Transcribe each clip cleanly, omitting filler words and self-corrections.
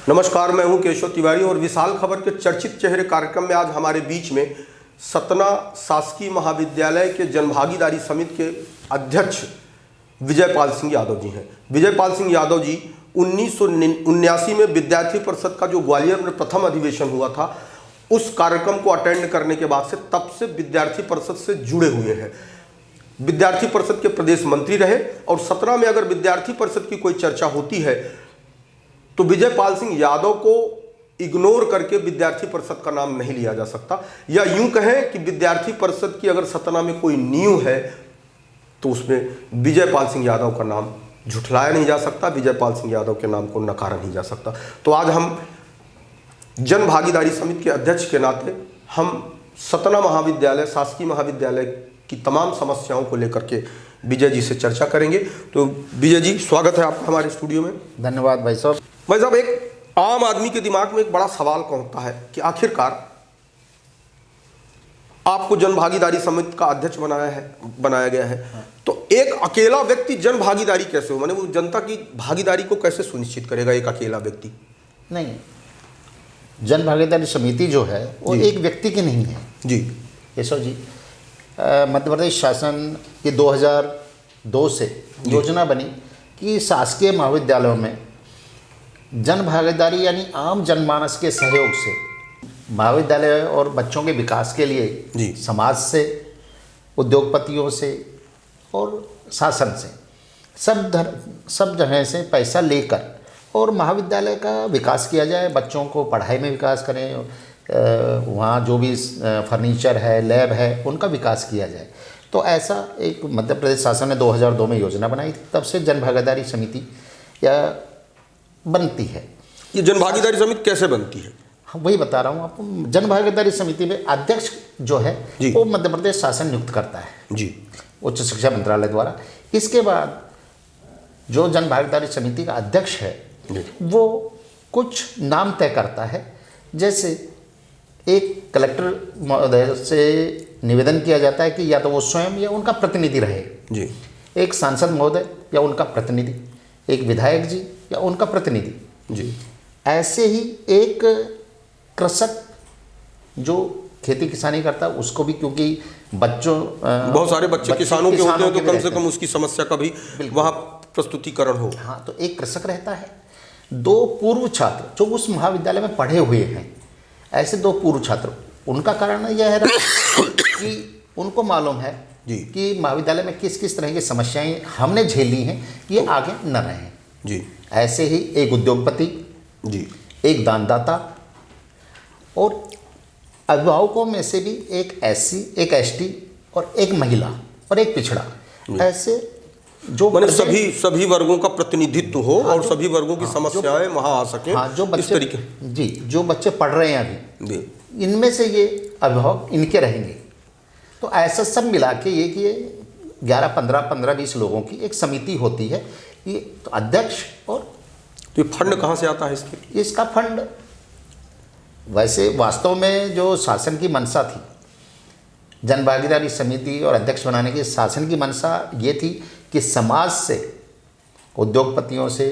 नमस्कार, मैं हूं केशव तिवारी और विशाल खबर के चर्चित चेहरे कार्यक्रम में आज हमारे बीच में सतना शासकीय महाविद्यालय के जनभागीदारी समिति के अध्यक्ष विजयपाल सिंह यादव जी हैं। विजयपाल सिंह यादव जी 1979 में विद्यार्थी परिषद का जो ग्वालियर में प्रथम अधिवेशन हुआ था उस कार्यक्रम को अटेंड करने के बाद से तब से विद्यार्थी परिषद से जुड़े हुए हैं। विद्यार्थी परिषद के प्रदेश मंत्री रहे और सतना में अगर विद्यार्थी परिषद की कोई चर्चा होती है तो विजयपाल सिंह यादव को इग्नोर करके विद्यार्थी परिषद का नाम नहीं लिया जा सकता, या यूं कहें कि विद्यार्थी परिषद की अगर सतना में कोई नींव है तो उसमें विजयपाल सिंह यादव का नाम झुठलाया नहीं जा सकता, विजयपाल सिंह यादव के नाम को नकारा नहीं जा सकता। तो आज हम जन भागीदारी समिति के अध्यक्ष के नाते हम सतना महाविद्यालय, शासकीय महाविद्यालय की तमाम समस्याओं को लेकर के विजय जी से चर्चा करेंगे। तो विजय जी, स्वागत है आपका हमारे स्टूडियो में। धन्यवाद भाई साहब। भाई साहब, एक आम आदमी के दिमाग में एक बड़ा सवाल कौन होता है कि आखिरकार आपको जन भागीदारी समिति का अध्यक्ष बनाया गया है, तो एक अकेला व्यक्ति जन भागीदारी कैसे हो, माने वो जनता की भागीदारी को कैसे सुनिश्चित करेगा एक अकेला व्यक्ति? नहीं, जन भागीदारी समिति जो है वो एक व्यक्ति की नहीं है जी। केशव जी, मध्य प्रदेश शासन की 2002 से योजना बनी कि शासकीय महाविद्यालयों में जन भागीदारी यानी आम जनमानस के सहयोग से महाविद्यालय और बच्चों के विकास के लिए समाज से, उद्योगपतियों से और शासन से सब जगह से पैसा लेकर और महाविद्यालय का विकास किया जाए। बच्चों को पढ़ाई में विकास करें, वहाँ जो भी फर्नीचर है, लैब है, उनका विकास किया जाए। तो ऐसा एक मध्य प्रदेश शासन ने 2002 में योजना बनाई थी, तब से जन भागीदारी समिति या बनती है। ये जन भागीदारी समिति कैसे बनती है? हाँ, वही बता रहा हूँ आपको। जन भागीदारी समिति में अध्यक्ष जो है वो मध्य प्रदेश शासन नियुक्त करता है जी, उच्च शिक्षा मंत्रालय द्वारा। इसके बाद जो जन भागीदारी समिति का अध्यक्ष है वो कुछ नाम तय करता है। जैसे एक कलेक्टर महोदय से निवेदन किया जाता है कि या तो वो स्वयं या उनका प्रतिनिधि रहे जी, एक सांसद महोदय या उनका प्रतिनिधि, एक विधायक जी या उनका प्रतिनिधि जी। ऐसे ही एक कृषक जो खेती किसानी करता है उसको भी, क्योंकि बच्चों बहुत सारे बच्चे किसानों के होते हैं तो कम से कम उसकी समस्या का भी वहाँ प्रस्तुतिकरण हो। हाँ, तो एक कृषक रहता है, 2 पूर्व छात्र जो उस महाविद्यालय में पढ़े हुए हैं, ऐसे 2 पूर्व छात्र, उनका कारण यह है कि उनको मालूम है कि महाविद्यालय में किस किस तरह की समस्याएं हमने झेली हैं, ये आगे न रहें जी। ऐसे ही एक उद्योगपति जी, एक दानदाता और अभिभावकों में से भी एक SC, एक ST और एक महिला और एक पिछड़ा, ऐसे जो माने सभी वर्गों का प्रतिनिधित्व हो और सभी वर्गों की समस्याएं वहाँ आ सकें। जो बच्चे, इस तरीके जी, जो बच्चे पढ़ रहे हैं अभी, इनमें से ये अभिभावक इनके रहेंगे। तो ऐसा सब मिला के ये 11, 15, 20 लोगों की एक समिति होती है। ये तो अध्यक्ष और तो ये फंड कहाँ से आता है इसके? इसका फंड वैसे वास्तव में जो शासन की मंशा थी जन भागीदारी समिति और अध्यक्ष बनाने की, शासन की मंशा ये थी कि समाज से, उद्योगपतियों से,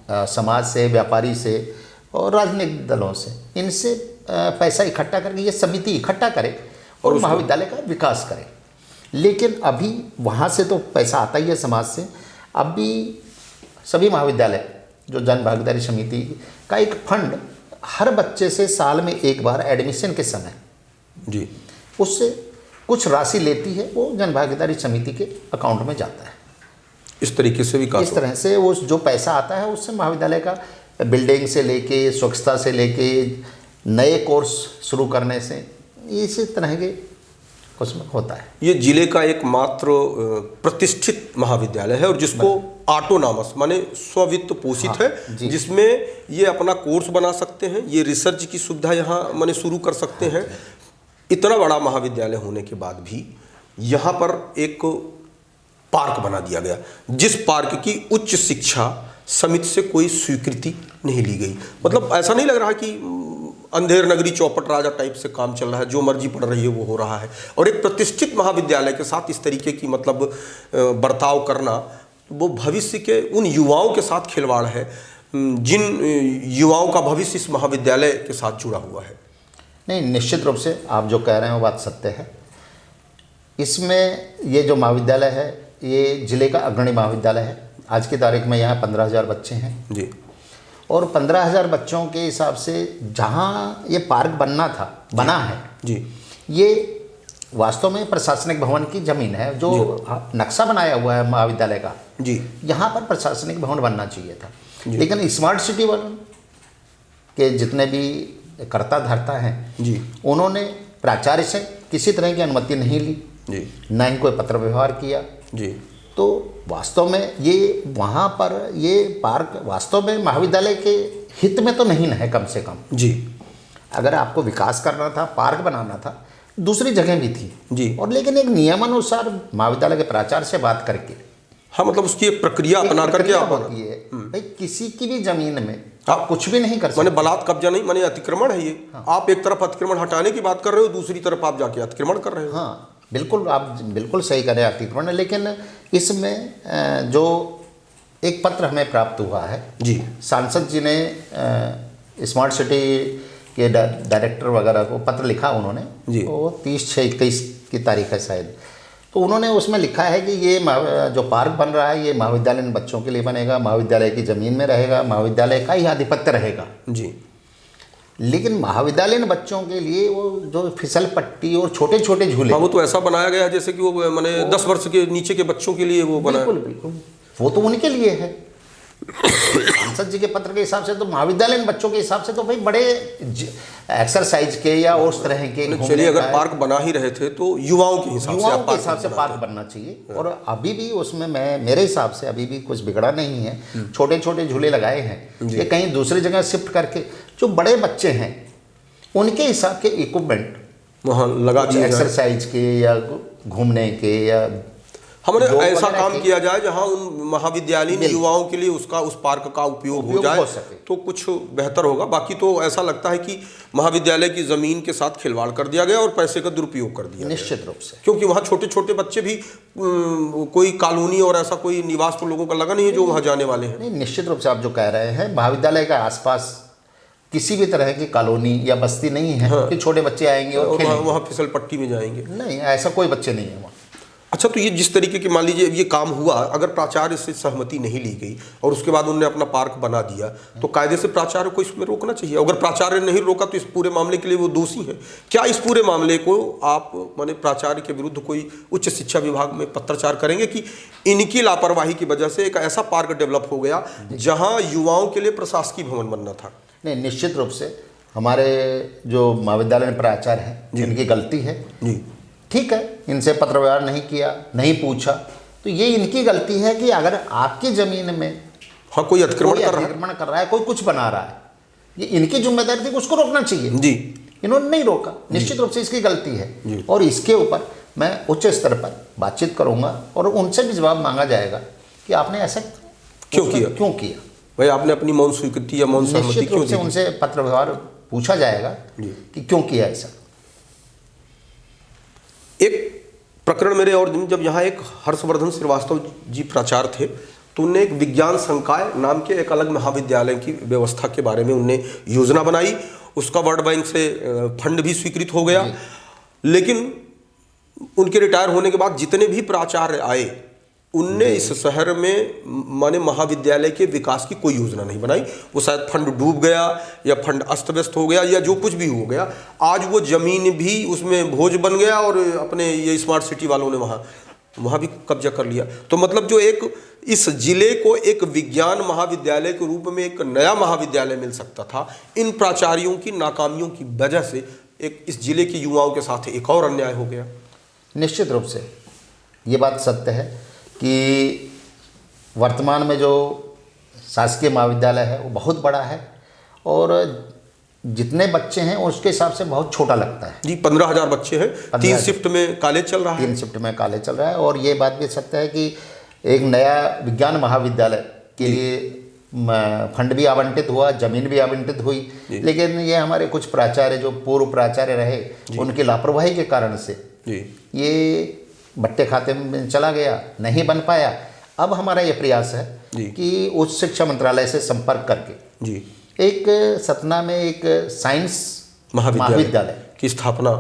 समाज से, व्यापारी से और राजनीतिक दलों से, इनसे पैसा इकट्ठा करके ये समिति इकट्ठा करे और महाविद्यालय का विकास करे। लेकिन अभी वहाँ से तो पैसा आता ही है समाज से। अभी सभी महाविद्यालय जो जन भागीदारी समिति का एक फंड हर बच्चे से साल में एक बार एडमिशन के समय जी उससे कुछ राशि लेती है, वो जन भागीदारी समिति के अकाउंट में जाता है। इस तरीके से विकास, इस तरह से वो जो पैसा आता है उससे महाविद्यालय का बिल्डिंग से लेके, स्वच्छता से लेके, नए कोर्स शुरू करने से, इसी तरह के उसमें होता है। ये जिले का एकमात्र प्रतिष्ठित महाविद्यालय है और जिसको ऑटोनॉमस माने स्ववित्त पोषित है, जिसमें ये अपना कोर्स बना सकते हैं, ये रिसर्च की सुविधा यहाँ माने शुरू कर सकते हैं। इतना बड़ा महाविद्यालय होने के बाद भी यहाँ पर एक पार्क बना दिया गया, जिस पार्क की उच्च शिक्षा समिति से कोई स्वीकृति नहीं ली गई। मतलब ऐसा नहीं लग रहा कि अंधेर नगरी चौपट राजा टाइप से काम चल रहा है, जो मर्जी पढ़ रही है वो हो रहा है। और एक प्रतिष्ठित महाविद्यालय के साथ इस तरीके की मतलब बर्ताव करना, वो भविष्य के उन युवाओं के साथ खिलवाड़ है जिन युवाओं का भविष्य इस महाविद्यालय के साथ जुड़ा हुआ है। नहीं, निश्चित रूप से आप जो कह रहे हैं वो बात सत्य है। इसमें ये जो महाविद्यालय है ये जिले का अग्रणी महाविद्यालय है। आज की तारीख में यहाँ 15,000 बच्चे हैं जी, और 15,000 बच्चों के हिसाब से जहाँ ये पार्क बनना था बना है जी, ये वास्तव में प्रशासनिक भवन की ज़मीन है। जो नक्शा बनाया हुआ है महाविद्यालय का जी, यहाँ पर प्रशासनिक भवन बनना चाहिए था, लेकिन स्मार्ट सिटी वालों के जितने भी कर्ता धर्ता हैं जी, उन्होंने प्राचार्य से किसी तरह की अनुमति नहीं ली जी, ना ही कोई पत्र व्यवहार किया। जी, तो वास्तव में ये वहाँ पर ये पार्क वास्तव में महाविद्यालय के हित में तो नहीं है। कम से कम जी, अगर आपको विकास करना था, पार्क बनाना था, दूसरी जगह भी थी जी, और लेकिन एक नियमानुसार महाविद्यालय के प्राचार्य से बात करके हाँ, मतलब उसकी एक प्रक्रिया अपना करके आप होती है। भाई किसी की भी जमीन में आप कुछ भी नहीं कर सकते। माने बलात् कब्जा नहीं, माने अतिक्रमण है ये। आप एक तरफ अतिक्रमण हटाने की बात कर रहे हो, दूसरी तरफ आप जाके अतिक्रमण कर रहे हो। हाँ बिल्कुल, आप बिल्कुल सही करें अतिक्रमण। लेकिन इसमें जो एक पत्र हमें प्राप्त हुआ है जी, सांसद जी ने स्मार्ट सिटी के डायरेक्टर वगैरह को पत्र लिखा उन्होंने जी, वो 30/6/21 की तारीख है शायद। तो उन्होंने उसमें लिखा है कि ये जो पार्क बन रहा है ये महाविद्यालय बच्चों के लिए बनेगा, महाविद्यालय की ज़मीन में रहेगा, महाविद्यालय का ही आधिपत्य रहेगा जी, लेकिन महाविद्यालयीन बच्चों के लिए वो जो फिसल पट्टी और छोटे छोटे झूले, हाँ, वो तो ऐसा बनाया गया है जैसे कि वो माने 10 वर्ष के नीचे के बच्चों के लिए वो बनाया। बिल्कुल बिल्कुल, वो तो उनके लिए है। सांसद जी के पत्र के हिसाब से तो महाविद्यालयीन बच्चों के हिसाब से तो भाई बड़े एक्सरसाइज के या उस तरह के चलिए, अगर पार्क बना ही रहे थे तो युवाओं के हिसाब से पार्क बनना चाहिए। और अभी भी उसमें मेरे हिसाब से अभी भी कुछ बिगड़ा नहीं है। छोटे छोटे झूले लगाए हैं, ये कहीं दूसरी जगह शिफ्ट करके जो बड़े बच्चे हैं उनके हिसाब के इक्विपमेंट वहाँ लगा दिए, एक्सरसाइज के या घूमने के या हमारे ऐसा काम किया जाए जहां उन महाविद्यालयीन युवाओं के लिए उस पार्क का उपयोग हो जाए तो कुछ बेहतर होगा। बाकी तो ऐसा लगता है कि महाविद्यालय की ज़मीन के साथ खिलवाड़ कर दिया गया और पैसे का दुरुपयोग कर दिया निश्चित रूप से, क्योंकि वहाँ छोटे छोटे बच्चे भी कोई कॉलोनी और ऐसा कोई निवास तो लोगों का लगा नहीं है जो वहाँ जाने वाले हैं। नहीं, निश्चित रूप से आप जो कह रहे हैं महाविद्यालय के आसपास किसी भी तरह की कॉलोनी या बस्ती नहीं है कि छोटे बच्चे आएंगे और वहाँ फिसल पट्टी में जाएंगे, नहीं, ऐसा कोई बच्चे नहीं है वहाँ। अच्छा, तो ये जिस तरीके की मान लीजिए ये काम हुआ, अगर प्राचार्य से सहमति नहीं ली गई और उसके बाद उन्होंने अपना पार्क बना दिया तो कायदे से प्राचार्य को इसमें रोकना चाहिए। अगर प्राचार्य नहीं रोका तो इस पूरे मामले के लिए वो दोषी है। क्या इस पूरे मामले को आप माने प्राचार्य के विरुद्ध कोई उच्च शिक्षा विभाग में पत्राचार करेंगे कि इनकी लापरवाही की वजह से एक ऐसा पार्क डेवलप हो गया जहाँ युवाओं के लिए प्रशासकीय भवन बनना था? नहीं, निश्चित रूप से हमारे जो महाविद्यालय में प्राचार्य हैं इनकी गलती है जी, ठीक है, इनसे पत्र व्यवहार नहीं किया, नहीं पूछा, तो ये इनकी गलती है कि अगर आपकी ज़मीन में हाँ कोई अतिक्रमण कर रहा है, कोई कुछ बना रहा है, ये इनकी जिम्मेदारी थी कि उसको रोकना चाहिए जी, इन्होंने नहीं रोका। निश्चित रूप से इसकी गलती है और इसके ऊपर मैं उच्च स्तर पर बातचीत करूंगा और उनसे भी जवाब मांगा जाएगा कि आपने ऐसा क्यों किया भाई, आपने अपनी मौन स्वीकृति या मौन सहमति क्यों दी? उनसे पत्र व्यवहार पूछा जाएगा कि क्यों किया ऐसा। एक प्रकरण मेरे और जब यहाँ एक हर्षवर्धन श्रीवास्तव जी प्राचार्य थे तो उनने एक विज्ञान संकाय नाम के एक अलग महाविद्यालय की व्यवस्था के बारे में उनने योजना बनाई। उसका वर्ल्ड बैंक से फंड भी स्वीकृत हो गया, लेकिन उनके रिटायर होने के बाद जितने भी प्राचार्य आए उनने इस शहर में माने महाविद्यालय के विकास की कोई योजना नहीं बनाई। वो शायद फंड डूब गया या फंड अस्त व्यस्त हो गया या जो कुछ भी हो गया, आज वो ज़मीन भी उसमें भोज बन गया और अपने ये स्मार्ट सिटी वालों ने वहाँ भी कब्जा कर लिया। तो मतलब जो एक इस जिले को एक विज्ञान महाविद्यालय के रूप में एक नया महाविद्यालय मिल सकता था, इन प्राचार्यों की नाकामियों की वजह से एक इस जिले के युवाओं के साथ एक और अन्याय हो गया। निश्चित रूप से ये बात सत्य है कि वर्तमान में जो शासकीय महाविद्यालय है वो बहुत बड़ा है और जितने बच्चे हैं उसके हिसाब से बहुत छोटा लगता है जी। 15,000 बच्चे हैं, 3 शिफ्ट में कॉलेज चल रहा है। 3 शिफ्ट में कॉलेज चल रहा है और ये बात भी सत्य है कि एक नया विज्ञान महाविद्यालय के लिए फंड भी आवंटित हुआ, ज़मीन भी आवंटित हुई, लेकिन ये हमारे कुछ प्राचार्य जो पूर्व प्राचार्य रहे उनकी लापरवाही के कारण से ये बट्टे खाते में चला गया, नहीं बन पाया। अब हमारा ये प्रयास है जी। कि उच्च शिक्षा मंत्रालय से संपर्क करके जी एक सतना में एक साइंस महाविद्यालय महाविद्यालय की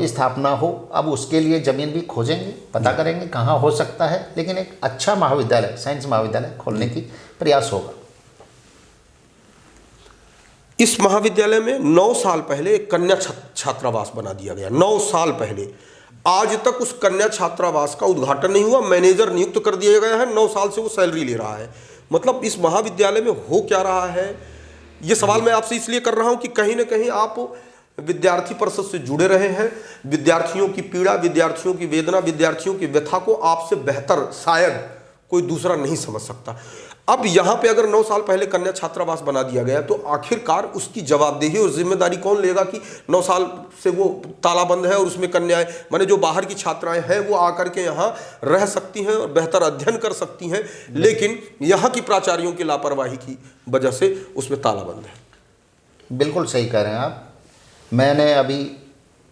स्थापना हो। अब उसके लिए ज़मीन भी खोजेंगे, पता करेंगे कहाँ हो सकता है, लेकिन एक अच्छा महाविद्यालय, साइंस महाविद्यालय खोलने की प्रयास होगा। इस महाविद्यालय में 9 साल पहले एक कन्या छात्रावास बना दिया गया। 9 साल पहले, आज तक उस कन्या छात्रावास का उद्घाटन नहीं हुआ। मैनेजर नियुक्त कर दिया गया है, 9 साल से वो सैलरी ले रहा है। मतलब इस महाविद्यालय में हो क्या रहा है, ये सवाल मैं आपसे इसलिए कर रहा हूं कि कहीं ना कहीं आप विद्यार्थी परिषद से जुड़े रहे हैं। विद्यार्थियों की पीड़ा, विद्यार्थियों की वेदना, विद्यार्थियों की व्यथा को आपसे बेहतर शायद कोई दूसरा नहीं समझ सकता। अब यहाँ पे अगर 9 साल पहले कन्या छात्रावास बना दिया गया तो आखिरकार उसकी जवाबदेही और जिम्मेदारी कौन लेगा कि 9 साल से वो ताला बंद है और उसमें कन्याएं, माने जो बाहर की छात्राएं हैं वो आकर के यहाँ रह सकती हैं और बेहतर अध्ययन कर सकती हैं, लेकिन यहाँ की प्राचार्यों की लापरवाही की वजह से उसमें ताला बंद है। बिल्कुल सही कह रहे हैं आप। मैंने अभी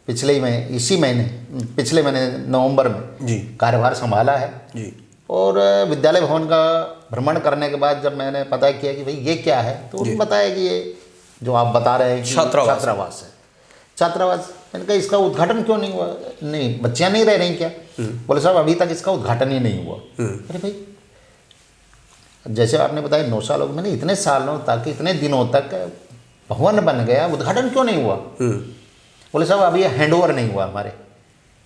पिछले महीने नवंबर में जी कार्यभार संभाला है जी। और विद्यालय भवन का भ्रमण करने के बाद जब मैंने पता किया कि भाई ये क्या है, तो उन्होंने बताया कि ये जो आप बता रहे हैं कि छात्रावास है। छात्रावास, मैंने कहा इसका उद्घाटन क्यों नहीं हुआ? नहीं, बच्चियाँ नहीं रह रही क्या? बोले साहब अभी तक इसका उद्घाटन ही नहीं हुआ। अरे भाई, जैसे आपने बताया 9 साल हो गए, मैंने इतने सालों तक, इतने दिनों तक भवन बन गया, उद्घाटन क्यों नहीं हुआ? बोले साहब अभी हैंडओवर नहीं हुआ हमारे।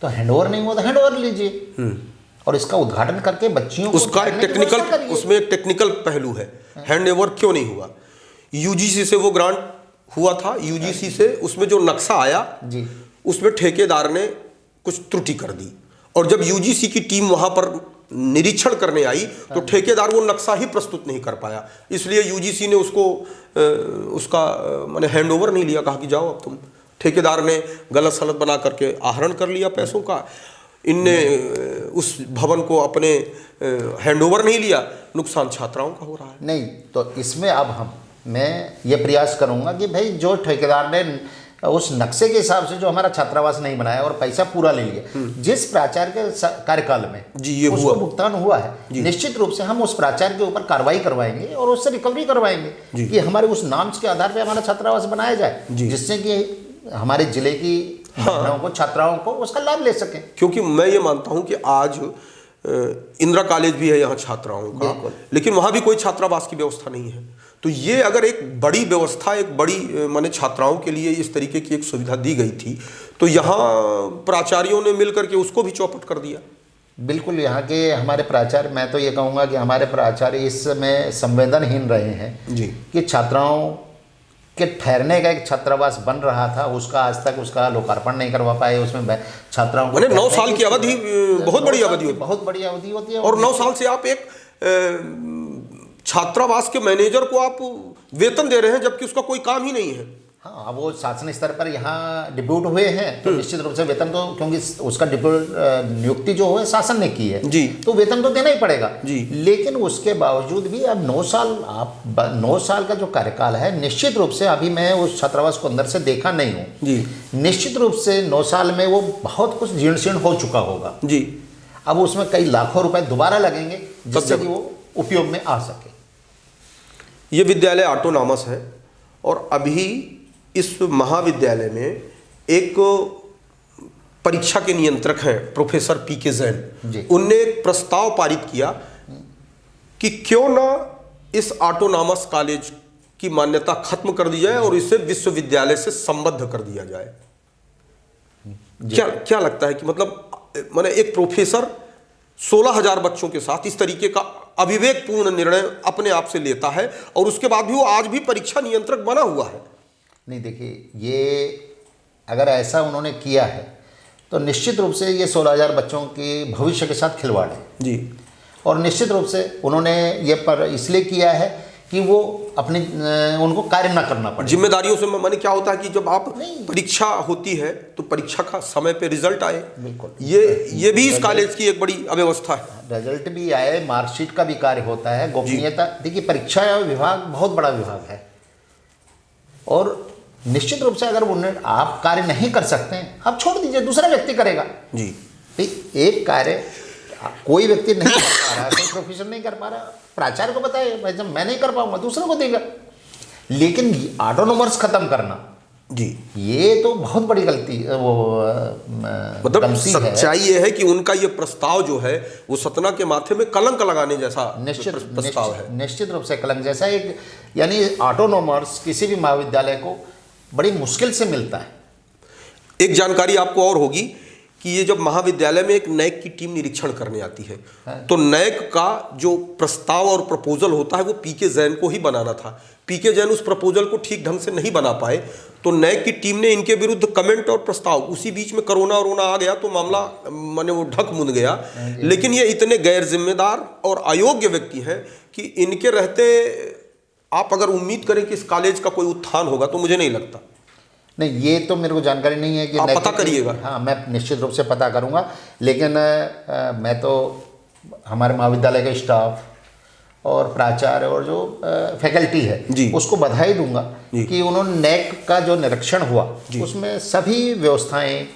तो हैंडओवर नहीं हुआ तो हैंडओवर लीजिए और इसका उद्घाटन करके बच्चियों को उसका एक टेक्निकल, उसमें एक टेक्निकल पहलू है। हैंडओवर क्यों नहीं हुआ? यूजीसी से वो ग्रांट हुआ था, यूजीसी से उसमें जो नक्शा आया जी, उसमें ठेकेदार ने कुछ त्रुटि कर दी और जब यूजीसी की टीम वहां पर निरीक्षण करने आई तो ठेकेदार वो नक्शा ही प्रस्तुत नहीं कर पाया, इसलिए यूजीसी ने उसको उसका माने हैंडओवर नहीं लिया, कहा कि जाओ अब तुम। ठेकेदार ने गलत सलत बना करके आहरण कर लिया पैसों का, इनने उस भवन को अपने हैंडओवर नहीं लिया, नुकसान छात्राओं का हो रहा है। नहीं तो इसमें अब मैं ये प्रयास करूंगा कि भाई जो ठेकेदार ने उस नक्शे के हिसाब से जो हमारा छात्रावास नहीं बनाया और पैसा पूरा ले लिया, जिस प्राचार्य के कार्यकाल में जी ये उसको भुगतान हुआ है, निश्चित रूप से हम उस प्राचार्य के ऊपर कार्रवाई करवाएंगे और उससे रिकवरी करवाएंगे कि हमारे उस नाम के आधार पर हमारा छात्रावास बनाया जाए, जिससे कि हमारे जिले की महिलाओं को, छात्राओं को उसका लाभ ले सकें। क्योंकि मैं ये मानता हूं कि आज इंदिरा कॉलेज भी है यहाँ छात्राओं का, लेकिन वहाँ भी कोई छात्रावास की व्यवस्था नहीं है। तो ये अगर एक बड़ी व्यवस्था, एक बड़ी माने छात्राओं के लिए इस तरीके की एक सुविधा दी गई थी तो यहाँ प्राचार्यों ने मिलकर के उसको भी चौपट कर दिया। बिल्कुल, यहाँ के हमारे प्राचार्य, मैं तो ये कहूँगा कि हमारे प्राचार्य इस समय संवेदनहीन रहे हैं जी कि छात्राओं के ठहरने का एक छात्रावास बन रहा था, उसका आज तक उसका लोकार्पण नहीं करवा पाए। उसमें छात्राओं को 9 साल की अवधि बहुत बड़ी अवधि होती है, बहुत बड़ी अवधि होती है। और 9 साल से आप एक छात्रावास के मैनेजर को आप वेतन दे रहे हैं जबकि उसका कोई काम ही नहीं है। हाँ, अब वो शासन स्तर पर यहाँ डिप्यूट हुए हैं तो निश्चित रूप से वेतन तो, क्योंकि उसका डिप्यूट नियुक्ति जो है शासन ने की है जी, तो वेतन तो देना ही पड़ेगा जी। लेकिन उसके बावजूद भी अब 9 साल का जो कार्यकाल है, निश्चित रूप से अभी मैं उस छात्रावास को अंदर से देखा नहीं हूँ जी, निश्चित रूप से 9 साल में वो बहुत कुछ जीर्ण शीर्ण हो चुका होगा जी। अब उसमें कई लाखों रुपए दोबारा लगेंगे जिससे कि वो उपयोग में आ सके। ये विद्यालय ऑटोनॉमस है और अभी इस महाविद्यालय में एक परीक्षा के नियंत्रक हैं प्रोफेसर पीके जैन, उनने एक प्रस्ताव पारित किया कि क्यों ना इस ऑटोनॉमस कॉलेज की मान्यता खत्म कर दी जाए और इसे विश्वविद्यालय से संबद्ध कर दिया जाए। क्या लगता है कि मतलब माने एक प्रोफेसर 16,000 बच्चों के साथ इस तरीके का अविवेकपूर्ण निर्णय अपने आप से लेता है और उसके बाद भी वो आज भी परीक्षा नियंत्रक बना हुआ है। नहीं, देखिए, ये अगर ऐसा उन्होंने किया है तो निश्चित रूप से ये 16,000 बच्चों के भविष्य के साथ खिलवाड़ है जी। और निश्चित रूप से उन्होंने ये पर इसलिए किया है कि वो अपनी उनको कार्य ना करना पड़े। जिम्मेदारियों से माने क्या होता है कि जब आप परीक्षा होती है तो परीक्षा का समय पे रिजल्ट आए। बिल्कुल, ये भी इस कॉलेज की एक बड़ी अव्यवस्था है। रिजल्ट भी आए, मार्कशीट का भी कार्य होता है, गोपनीयता। देखिए, परीक्षा विभाग बहुत बड़ा विभाग है और निश्चित रूप से अगर उन्हें आप कार्य नहीं कर सकते हैं, आप छोड़ दीजिए, दूसरा व्यक्ति करेगा जी। एक कार्य कोई व्यक्ति नहीं कर पा रहा, कोई प्रोफेसर नहीं कर पा रहा, प्राचार्य को बताए भाई जब मैं नहीं कर पाऊंगा दूसरों को देगा। लेकिन ऑटोनोमर्स खत्म करना जी, ये तो बहुत बड़ी गलती मतलब गलती है। सच्चाई ये है कि उनका ये प्रस्ताव जो है वो सतना के माथे में कलंक लगाने जैसा प्रस्ताव है। निश्चित रूप से कलंक जैसा एक, यानी ऑटोनोमर्स किसी भी महाविद्यालय को बड़ी मुश्किल से मिलता है। एक जानकारी आपको और होगी कि ये जब महाविद्यालय में एक नैक की टीम निरीक्षण करने आती है तो नैक का जो प्रस्ताव और प्रपोजल होता है वो पीके जैन को ही बनाना था। पीके जैन उस प्रपोजल को ठीक ढंग से नहीं बना पाए तो नैक की टीम ने इनके विरुद्ध कमेंट और प्रस्ताव, उसी बीच में कोरोना आ गया तो मामला माने वो ढक मुन गया। लेकिन ये इतने गैर जिम्मेदार और अयोग्य व्यक्ति हैं कि इनके रहते आप अगर उम्मीद करें कि इस कॉलेज का कोई उत्थान होगा तो मुझे नहीं लगता। नहीं, ये तो मेरे को जानकारी नहीं है कि आप पता करिएगा। हाँ, मैं निश्चित रूप से पता करूंगा। लेकिन मैं तो हमारे महाविद्यालय के स्टाफ और प्राचार्य और जो फैकल्टी है उसको बधाई दूंगा कि उन्होंने नैक का जो निरीक्षण हुआ उसमें सभी व्यवस्थाएं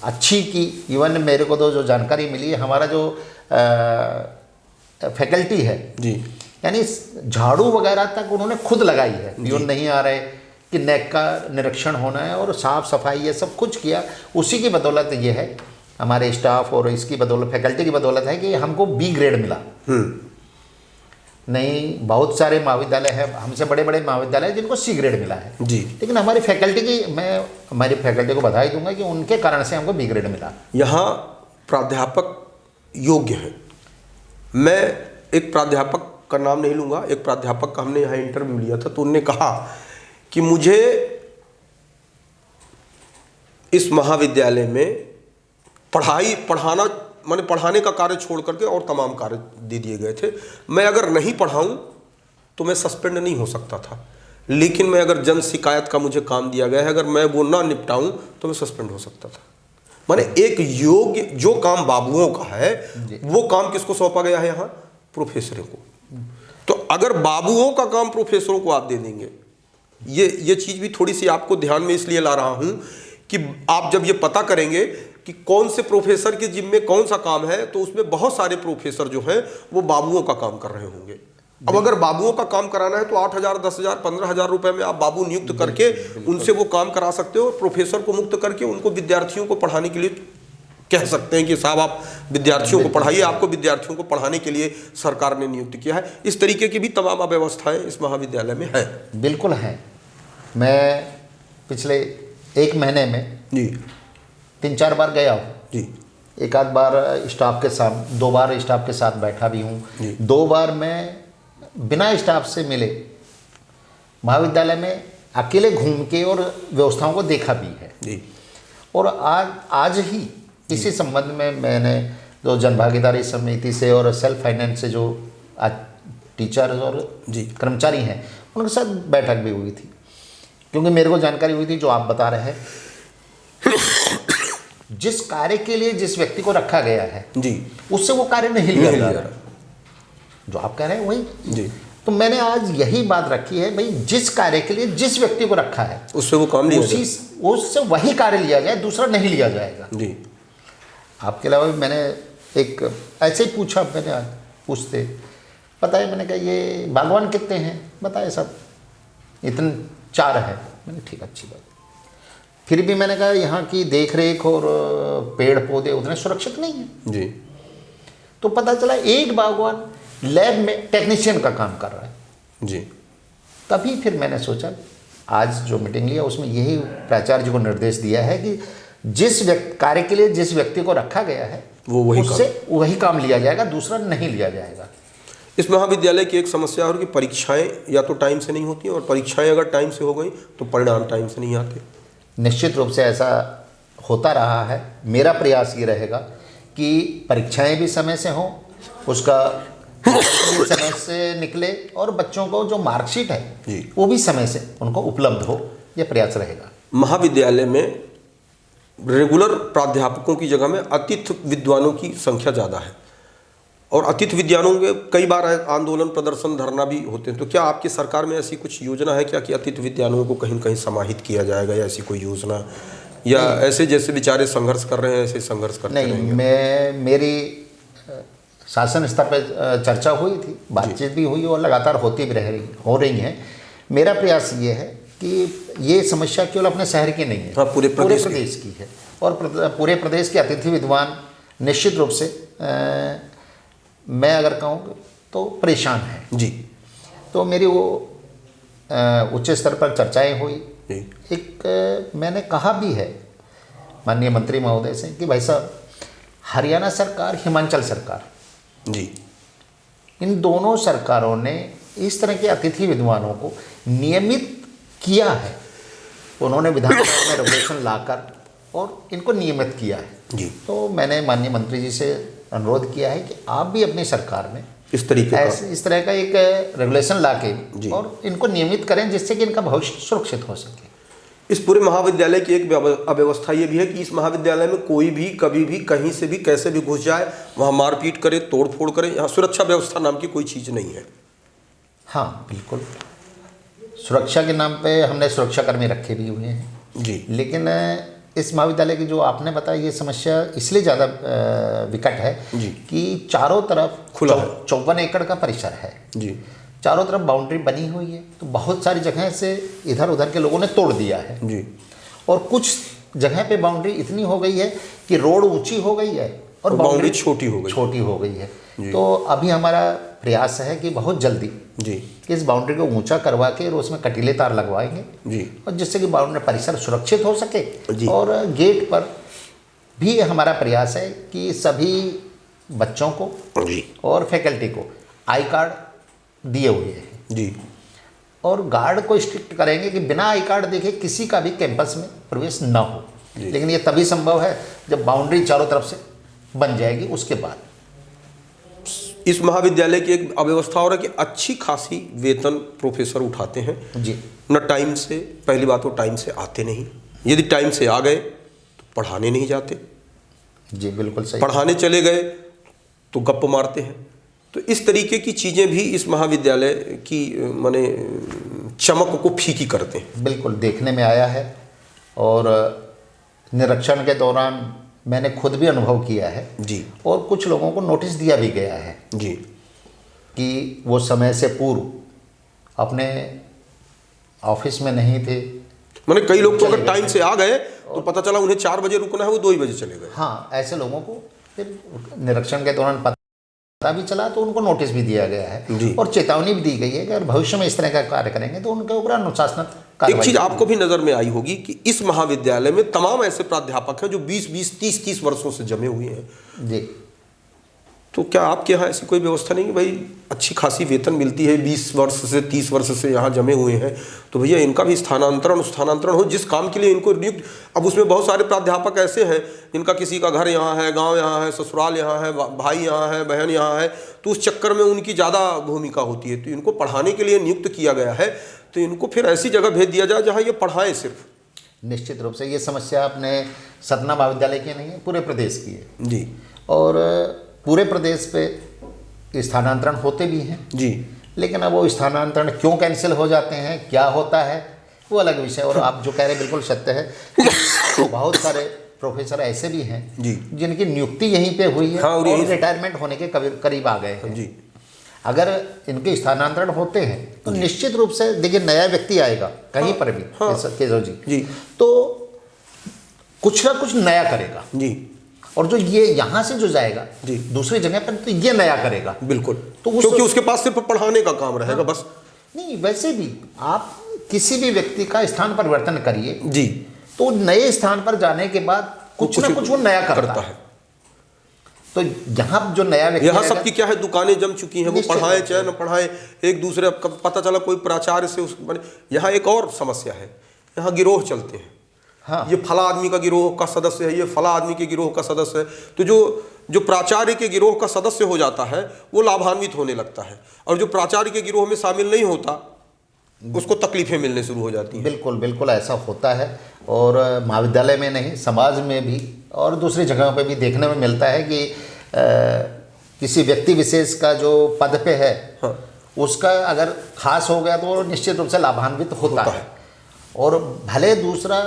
अच्छी की। इवन मेरे को तो जो जानकारी मिली है, हमारा जो फैकल्टी है यानी झाड़ू वगैरह तक उन्होंने खुद लगाई है, पियून नहीं आ रहे कि नैक का निरीक्षण होना है और साफ सफाई ये सब कुछ किया। उसी की बदौलत ये है, हमारे स्टाफ और इसकी बदौलत, फैकल्टी की बदौलत है कि हमको बी ग्रेड मिला। नहीं, बहुत सारे महाविद्यालय हैं, हमसे बड़े बड़े महाविद्यालय हैं जिनको सी ग्रेड मिला है जी। लेकिन हमारी फैकल्टी की, मैं हमारी फैकल्टी को बधाई दूंगा कि उनके कारण से हमको बी ग्रेड मिला। यहाँ प्राध्यापक योग्य हैं। मैं एक प्राध्यापक का नाम नहीं लूँगा, एक प्राध्यापक का हमने यहाँ इंटरव्यू लिया था तो उन्होंने कहा कि मुझे इस महाविद्यालय में पढ़ाना मैंने पढ़ाने का कार्य छोड़ करके और तमाम कार्य दे दिए गए थे। मैं अगर नहीं पढ़ाऊं तो मैं सस्पेंड नहीं हो सकता था, लेकिन मैं अगर जन शिकायत का मुझे काम दिया गया है, अगर मैं वो ना निपटाऊं तो मैं सस्पेंड हो सकता था। माने एक योग्य जो काम बाबुओं का है वो काम किसको सौंपा गया है यहाँ? प्रोफेसरों को। तो अगर बाबुओं का काम प्रोफेसरों को आप दे देंगे, ये चीज़ भी थोड़ी सी आपको ध्यान में इसलिए ला रहा हूँ कि आप जब ये पता करेंगे कि कौन से प्रोफेसर के जिम्मे कौन सा काम है तो उसमें बहुत सारे प्रोफेसर जो हैं वो बाबुओं का काम कर रहे होंगे। अब अगर बाबुओं का काम कराना है तो 8,000, 10,000, 15,000 रुपए में आप बाबू नियुक्त करके उनसे वो काम करा सकते हो। प्रोफेसर को मुक्त करके उनको विद्यार्थियों को पढ़ाने के लिए कह सकते हैं कि साहब आप विद्यार्थियों को पढ़ाइए, आपको विद्यार्थियों को पढ़ाने के लिए सरकार ने नियुक्त किया है। इस तरीके की भी तमाम व्यवस्थाएं इस महाविद्यालय में है। बिल्कुल है। मैं पिछले 1 महीने में जी 3-4 बार गया हूँ जी। एक आध बार स्टाफ के साथ, 2 बार स्टाफ के साथ बैठा भी हूँ। 2 बार मैं बिना स्टाफ से मिले महाविद्यालय में अकेले घूम के और व्यवस्थाओं को देखा भी है जी। और आज ही इसी संबंध में मैंने जो जन भागीदारी समिति से और सेल्फ फाइनेंस से जो आज टीचर्स और जी कर्मचारी हैं उनके साथ बैठक भी हुई थी, क्योंकि मेरे को जानकारी हुई थी जो आप बता रहे हैं जिस कार्य के लिए जिस व्यक्ति को रखा गया है जी उससे वो कार्य नहीं लिया जा रहा जो आप कह रहे हैं वही जी। तो मैंने आज यही बात रखी है भाई, जिस कार्य के लिए जिस व्यक्ति को रखा है उससे वो काम लिया जाए, उससे वही कार्य लिया जाए, दूसरा नहीं लिया जाएगा जी। आपके अलावा भी मैंने एक ऐसे ही पूछा, मैंने आज पूछते बताया, मैंने कहा ये बागवान कितने हैं, बताए सब इतने 4 है। मैंने ठीक, अच्छी बात। फिर भी मैंने कहा यहाँ की देख रेख और पेड़ पौधे उतने सुरक्षित नहीं है जी। तो पता चला एक बागवान लैब में टेक्नीशियन का काम कर रहा है जी। तभी फिर मैंने सोचा, आज जो मीटिंग लिया उसमें यही प्राचार्य जी को निर्देश दिया है कि जिस कार्य के लिए जिस व्यक्ति को रखा गया है वो वही काम लिया जाएगा, दूसरा नहीं लिया जाएगा। इस महाविद्यालय की एक समस्या है कि परीक्षाएं या तो टाइम से नहीं होती और परीक्षाएं अगर टाइम से हो गई तो परिणाम टाइम से नहीं आते। निश्चित रूप से ऐसा होता रहा है। मेरा प्रयास ये रहेगा कि परीक्षाएं भी समय से हों, उसका समय से निकले और बच्चों को जो मार्कशीट है वो भी समय से उनको उपलब्ध हो, यह प्रयास रहेगा। महाविद्यालय में रेगुलर प्राध्यापकों की जगह में अतिथि विद्वानों की संख्या ज़्यादा है और अतिथि विद्वानों के कई बार आंदोलन, प्रदर्शन, धरना भी होते हैं। तो क्या आपकी सरकार में ऐसी कुछ योजना है क्या कि अतिथि विद्वानों को कहीं न कहीं समाहित किया जाएगा, या ऐसी कोई योजना, या ऐसे जैसे बेचारे संघर्ष कर रहे हैं ऐसे संघर्ष करते रहेंगे? नहीं, मेरी शासन स्तर पर चर्चा हुई थी, बातचीत भी हुई और लगातार होती भी हो रही हैं। मेरा प्रयास ये है कि ये समस्या केवल अपने शहर की नहीं है, हाँ, पूरे प्रदेश की है। और पूरे प्रदेश के अतिथि विद्वान निश्चित रूप से मैं अगर कहूँ तो परेशान है जी। तो मेरी वो उच्च स्तर पर चर्चाएं हुई। एक मैंने कहा भी है माननीय मंत्री महोदय से कि भाई साहब, हरियाणा सरकार, हिमाचल सरकार जी, इन दोनों सरकारों ने इस तरह के अतिथि विद्वानों को नियमित किया है। उन्होंने विधानसभा में रेगुलेशन लाकर और इनको नियमित किया है जी। तो मैंने माननीय मंत्री जी से अनुरोध किया है कि आप भी अपनी सरकार में इस तरह का एक रेगुलेशन लाके और इनको नियमित करें, जिससे कि इनका भविष्य सुरक्षित हो सके। इस पूरे महाविद्यालय की एक अव्यवस्था ये भी है कि इस महाविद्यालय में कोई भी कभी भी कहीं से भी कैसे भी घुस जाए, वहाँ मारपीट करे, तोड़ फोड़ करे, यहाँ सुरक्षा व्यवस्था नाम की कोई चीज़ नहीं है। हाँ बिल्कुल, सुरक्षा के नाम पे हमने सुरक्षाकर्मी रखे भी हुए हैं जी। लेकिन इस महाविद्यालय की जो आपने बताया ये समस्या इसलिए ज़्यादा विकट है जी कि चारों तरफ खुला 54 एकड़ का परिसर है जी, चारों तरफ बाउंड्री बनी हुई है, तो बहुत सारी जगह से इधर उधर के लोगों ने तोड़ दिया है जी। और कुछ जगह पे बाउंड्री इतनी हो गई है कि रोड ऊंची हो गई है और बाउंड्री छोटी हो गई है। तो अभी हमारा प्रयास है कि बहुत जल्दी जी कि इस बाउंड्री को ऊंचा करवा के और उसमें कटीले तार लगवाएंगे जी, और जिससे कि बाउंड्री परिसर सुरक्षित हो सके जी। और गेट पर भी हमारा प्रयास है कि सभी बच्चों को जी और फैकल्टी को आई कार्ड दिए हुए हैं जी, और गार्ड को स्ट्रिक्ट करेंगे कि बिना आई कार्ड देखे किसी का भी कैंपस में प्रवेश न हो। लेकिन ये तभी संभव है जब बाउंड्री चारों तरफ से बन जाएगी, उसके बाद। इस महाविद्यालय की एक अव्यवस्था हो रहा है कि अच्छी खासी वेतन प्रोफेसर उठाते हैं जी। न टाइम से, पहली बात वो टाइम से आते नहीं, यदि टाइम से आ गए तो पढ़ाने नहीं जाते, जी बिल्कुल सही, पढ़ाने चले गए तो गप्प मारते हैं। तो इस तरीके की चीज़ें भी इस महाविद्यालय की माने चमक को फीकी करते हैं। बिल्कुल देखने में आया है और निरीक्षण के दौरान मैंने खुद भी अनुभव किया है जी, और कुछ लोगों को नोटिस दिया भी गया है जी कि वो समय से पूर्व अपने ऑफिस में नहीं थे। माने कई लोग तो अगर टाइम से आ गए तो पता चला उन्हें 4 बजे रुकना है, वो 2 ही बजे चले गए। हाँ, ऐसे लोगों को फिर निरीक्षण के दौरान पता भी चला तो उनको नोटिस भी दिया गया है और चेतावनी भी दी गई है कि अगर भविष्य में इस तरह का कार्य करेंगे तो उनके ऊपर अनुशासनात्मक कार्रवाई। एक चीज आपको भी नजर में आई होगी कि इस महाविद्यालय में तमाम ऐसे प्राध्यापक हैं जो 20-20, 30-30 वर्षों से जमे हुए हैं जी। तो क्या आपके यहाँ ऐसी कोई व्यवस्था नहीं कि भाई अच्छी खासी वेतन मिलती है, 20 वर्ष से 30 वर्ष से यहाँ जमे हुए हैं, तो भैया इनका भी स्थानांतरण हो जिस काम के लिए इनको नियुक्त। अब उसमें बहुत सारे प्राध्यापक ऐसे हैं जिनका किसी का घर यहाँ है, गांव यहाँ है, ससुराल यहाँ है, भाई यहाँ है, बहन यहाँ है, तो उस चक्कर में उनकी ज़्यादा भूमिका होती है। तो इनको पढ़ाने के लिए नियुक्त किया गया है, तो इनको फिर ऐसी जगह भेज दिया जाए जहाँ ये पढ़ाएं सिर्फ। निश्चित रूप से ये समस्या अपने सतना महाविद्यालय की नहीं है, पूरे प्रदेश की है जी। और पूरे प्रदेश पे स्थानांतरण होते भी हैं जी, लेकिन अब वो स्थानांतरण क्यों कैंसिल हो जाते हैं, क्या होता है, वो अलग विषय। और आप जो कह रहे हैं बिल्कुल सत्य है, तो बहुत सारे प्रोफेसर ऐसे भी हैं जी जिनकी नियुक्ति यहीं पे हुई है। हाँ, और रिटायरमेंट होने के करीब आ गए हैं जी। अगर इनके स्थानांतरण होते हैं तो निश्चित रूप से देखिए नया व्यक्ति आएगा कहीं पर भी, केशव जी, तो कुछ ना कुछ नया करेगा जी, और जो ये यहाँ से जो जाएगा जी दूसरी जगह पर तो ये नया करेगा। बिल्कुल, तो क्योंकि उसके पास सिर्फ पढ़ाने का काम रहेगा बस। नहीं, वैसे भी आप किसी भी व्यक्ति का स्थान परिवर्तन करिए जी, तो नए स्थान पर जाने के बाद कुछ ना कुछ वो नया करता है। तो यहाँ जो नया व्यक्ति, यहाँ सबकी क्या है, दुकानें जम चुकी हैं, वो पढ़ाए चाहे न पढ़ाए एक दूसरे, पता चला कोई प्राचार्य से उस यहाँ एक और समस्या है, यहाँ गिरोह चलते हैं। हाँ, ये फला आदमी का गिरोह का सदस्य है, ये फला आदमी के गिरोह का सदस्य है, तो जो प्राचार्य के गिरोह का सदस्य हो जाता है वो लाभान्वित होने लगता है, और जो प्राचार्य के गिरोह में शामिल नहीं होता उसको तकलीफें मिलने शुरू हो जाती हैं। बिल्कुल बिल्कुल ऐसा होता है और महाविद्यालय में नहीं, समाज में भी और दूसरी जगहों पे भी देखने में मिलता है कि किसी व्यक्ति विशेष का जो पद पे है, हाँ, उसका अगर खास हो गया तो वो निश्चित रूप से लाभान्वित होता है। और भले दूसरा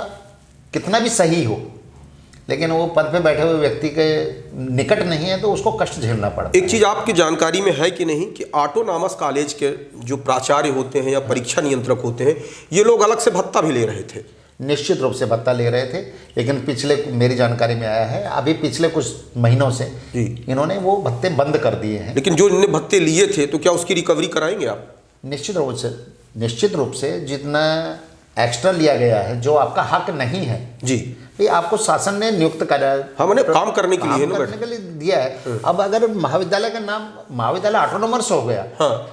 कितना भी सही हो, लेकिन वो पद पे बैठे हुए व्यक्ति के निकट नहीं है तो उसको कष्ट झेलना पड़ता है। एक चीज़ आपकी जानकारी में है कि नहीं कि ऑटोनॉमस कॉलेज के जो प्राचार्य होते हैं या परीक्षा नियंत्रक होते हैं, ये लोग अलग से भत्ता भी ले रहे थे? निश्चित रूप से भत्ता ले रहे थे, लेकिन पिछले मेरी जानकारी में आया है अभी पिछले कुछ महीनों से इन्होंने वो भत्ते बंद कर दिए हैं। लेकिन जो इन्होंने भत्ते लिए थे तो क्या उसकी रिकवरी कराएंगे आप? निश्चित रूप से जितना एक्स्ट्रा लिया गया है, जो आपका हक नहीं है जी, ये आपको शासन ने नियुक्त करा, हाँ मैंने काम करने के लिए है ना, करने के लिए दिया है। अब अगर महाविद्यालय का नाम महाविद्यालय ऑटोनोमस हो गया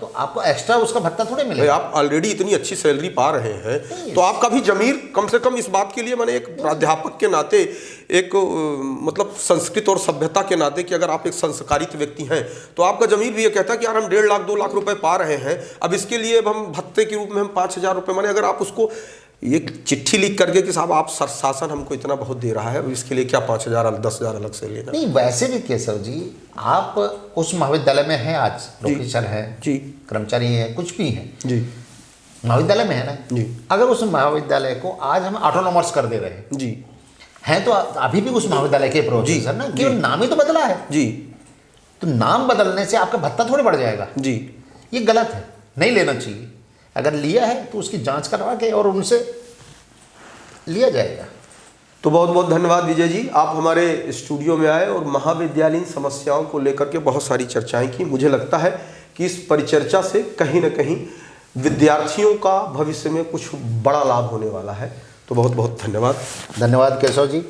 तो आपको एक्स्ट्रा उसका भत्ता थोड़े भाई मिलेगा। आप ऑलरेडी इतनी अच्छी सैलरी पा रहे हैं तो आपका भी जमीर कम से कम इस बात के लिए, मैंने एक प्राध्यापक के नाते, एक मतलब संस्कृत और सभ्यता के नाते कि अगर आप एक संस्कारित व्यक्ति हैं तो आपका जमीर भी ये कहता है कि यार हम 1.5 लाख 2 लाख रुपए पा रहे हैं, अब इसके लिए अब हम भत्ते के रूप में हम 5,000 रुपये, माने अगर आप उसको एक चिट्ठी लिख करके कि साहब आप शासन हमको इतना बहुत दे रहा है, अब इसके लिए क्या 5,000 10,000 अलग से लेना? नहीं, वैसे भी केशव जी आप उस महाविद्यालय में हैं, आज प्रोफेसर हैं जी, कर्मचारी हैं, कुछ भी हैं जी, महाविद्यालय में है ना जी। अगर उस महाविद्यालय को आज हम ऑटोनॉमस कर दे रहे हैं जी, हैं तो अभी भी उस महाविद्यालय के प्रोफेसर ना, केवल नाम ही तो बदला है जी, तो नाम बदलने से आपका भत्ता थोड़े बढ़ जाएगा जी, ये गलत है, नहीं लेना चाहिए। अगर लिया है तो उसकी जांच करवा के और उनसे लिया जाएगा। तो बहुत बहुत धन्यवाद विजय जी, आप हमारे स्टूडियो में आए और महाविद्यालयीन समस्याओं को लेकर के बहुत सारी चर्चाएं की। मुझे लगता है कि इस परिचर्चा से कहीं ना कहीं विद्यार्थियों का भविष्य में कुछ बड़ा लाभ होने वाला है। तो बहुत बहुत धन्यवाद। धन्यवाद केशव जी,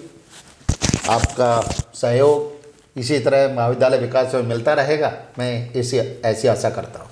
आपका सहयोग इसी तरह महाविद्यालय विकास में मिलता रहेगा, मैं ऐसी आशा करता हूँ।